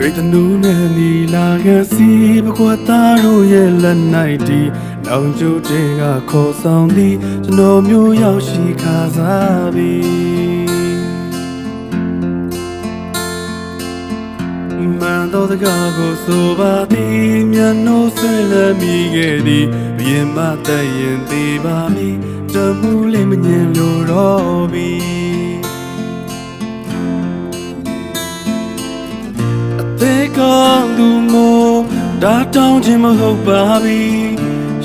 ပေတနူးနဲ့နီလာကစီဘကွာသားတို့ရဲ့လက်နိုင်တီနောင်ကျိုးတဲ့ကခေါ်ဆောင်သည်ကျွန်တော်မျိုးရောက်ရှိခါစားပြီမန်တော်တကားကိုဆိုပါသည်မျက်နှာဆွေးလမ်းမိခဲ့သည်ဘရင်မတတ်ရင်သေးပါမည်တမှုလေးမငြင်းလို့တော့ပြီကောင်းသူမို့ဒါတောင်းခြင်းမဟုတ်ပါပြီ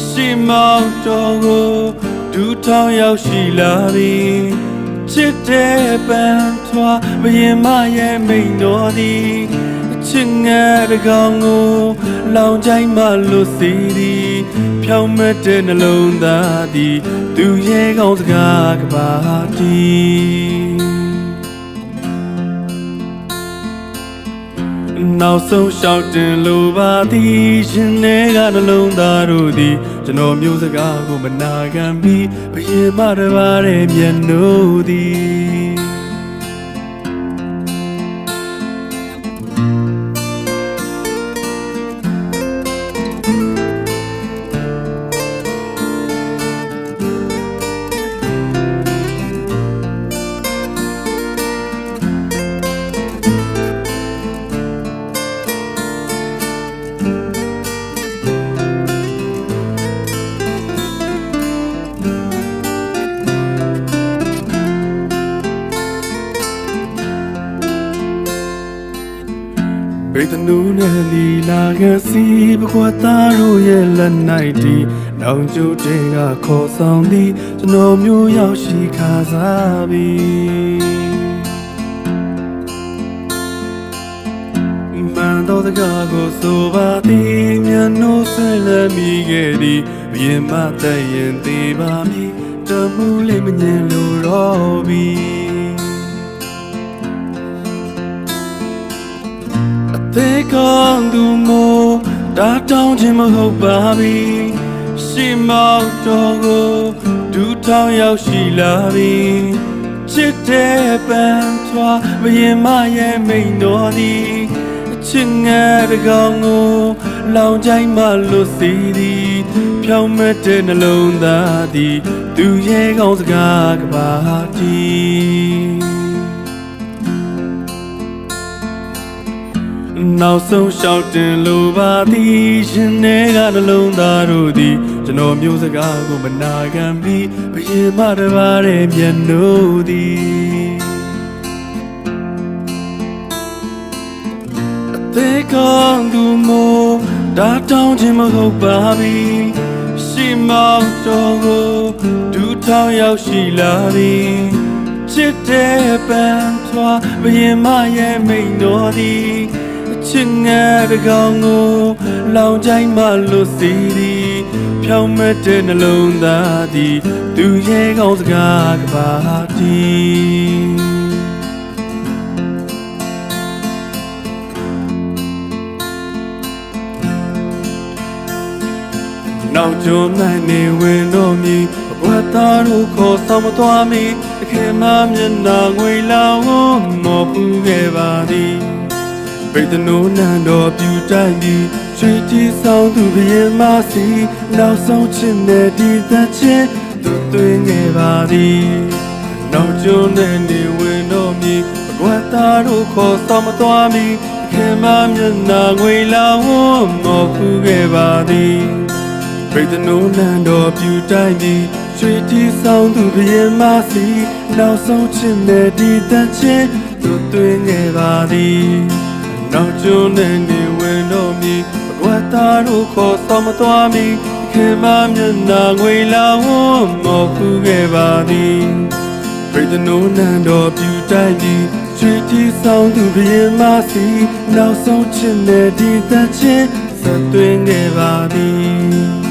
ရှေ့မောက်တော်ကိုဒူထောင်ရောက်ရှိလာပြီချစ်တဲ့ပန်းထွားဘရင်မရဲ့မိန်တော်သည်ချစ်ငယ်တကောင်ကိုလောင်ကြိုင်းမှလွတ်စေသည်ဖြောင်းမက်တဲ့နှလုံးသားသည်သူရဲ့ကောင်းစကားကပါတီနောက်ဆုံးရှောက်တင်လိုပါသည်ရှင်တွေကနှလုံးသားတို့သည်ကျွန်တော်မျိုးစကားကိုမနာခံပြီးဘရင်မတပါးတဲ့မျက်နှာသည်ပေတနူးနဲ့နီလာကစီဘကွာသားတို့ရဲ့လက်နိုင်တီနောင်ကျိုးတဲ့ကခေါ်ဆောင်သည်ကျွန်တော်မျိုးရောက်ရှိခါစားပြီမန်တော်တကားကိုဆိုပါသည်မျက်နှာဆွေးလမ်းမိခဲ့သည်ဘရင်မတတ်ရင်သေးပါမည်တမှုလေးမငြင်းလို့တော့ပြီသေကောင်းသူမို့ဒါတောင်းခြင်းမဟုတ်ပါပြီရှေ့မောက်တော်ကိုဒူထောင်ရောက်ရှိလာပြီချစ်တဲ့ပန်းထွားဘရင်မရဲ့မိန်တော်သည်ချစ်ငယ်တကောင်ကိုလောင်ကြိုင်းမှလွတ်စေသည်ဖြောင်းမက်တဲ့နှလုံးသားသည်သူရဲ့ကောင်းစကားကပါတီနောက်ဆုံးရှောက်တင်လိုပါသည်ရှင်တွေကနှလုံးသားတို့သည်ကျွန်တော်မျိုးစကားကိုမနာခံပြီးဘရင်မတပါးတဲ့မျက်နှာသည်အသေးကောင်းသူမို့ဒါတောင်းခြင်းမဟုတ်ပါပြီရှေ့မောက်တော်ကိုဒူထောင်ရောက်ရှိလာပြီချစ်တဲ့ပန်းထွားဘရင်မရဲ့မိန်တော်သည်ချစ်ငယ်တကောင်ကိုလောင်ကြိုင်းမှလွတ်စေသည်ဖြောင်းမက်တဲ့နှလုံးသားသည်သူရဲ့ကောင်းစကားကပါတီနောက်ကျုံနိုင်နေဝင်တော်မူဘဝသားတို့ခေါ်ဆောင်မသွားမီတခင်မမျက်နှာငွေလောင်မော်ပူခဲ့ပါသည်ပေတနူးနံတော်ပြူတိုင်းပြီးရွှေတီဆောင်သူဘရင်မစီနောက်ဆုံးချစ်နဲ့ဒီသက်ချင်းသူသွင်းခဲ့ပါသည်နောက်ကျုံနဲ့နေဝင်တော်မူဘဝသားတို့ခေါ်ဆောင်မသွားမီတခင်မမျက်နှာငွေလောင်မော်ပူခဲ့ပါသည်ပေတနူးနံတော်ပြူတိုင်းပြီးရွှေတီဆောင်သူဘရင်မစီနောက်ဆုံးချစ်နဲ့ဒီသက်ချင်းသူသွင်းခဲ့ပါသည်နောက်ကျုံနဲ့နေဝင်တော်မူဘကွာသားတို့ခေါ်ဆောင်မသွားမီခင်မမျက်နှာငွေလောင်မော်ခုခဲ့ပါသည်ပေတနူးနံတော်ပြူတိုင်းပြီးရွှေတီဆောင်သူဘရင်မစီနောက်ဆုံးချစ်နဲ့ဒီသက်ချင်းဆက်သွင်းခဲ့ပါသည်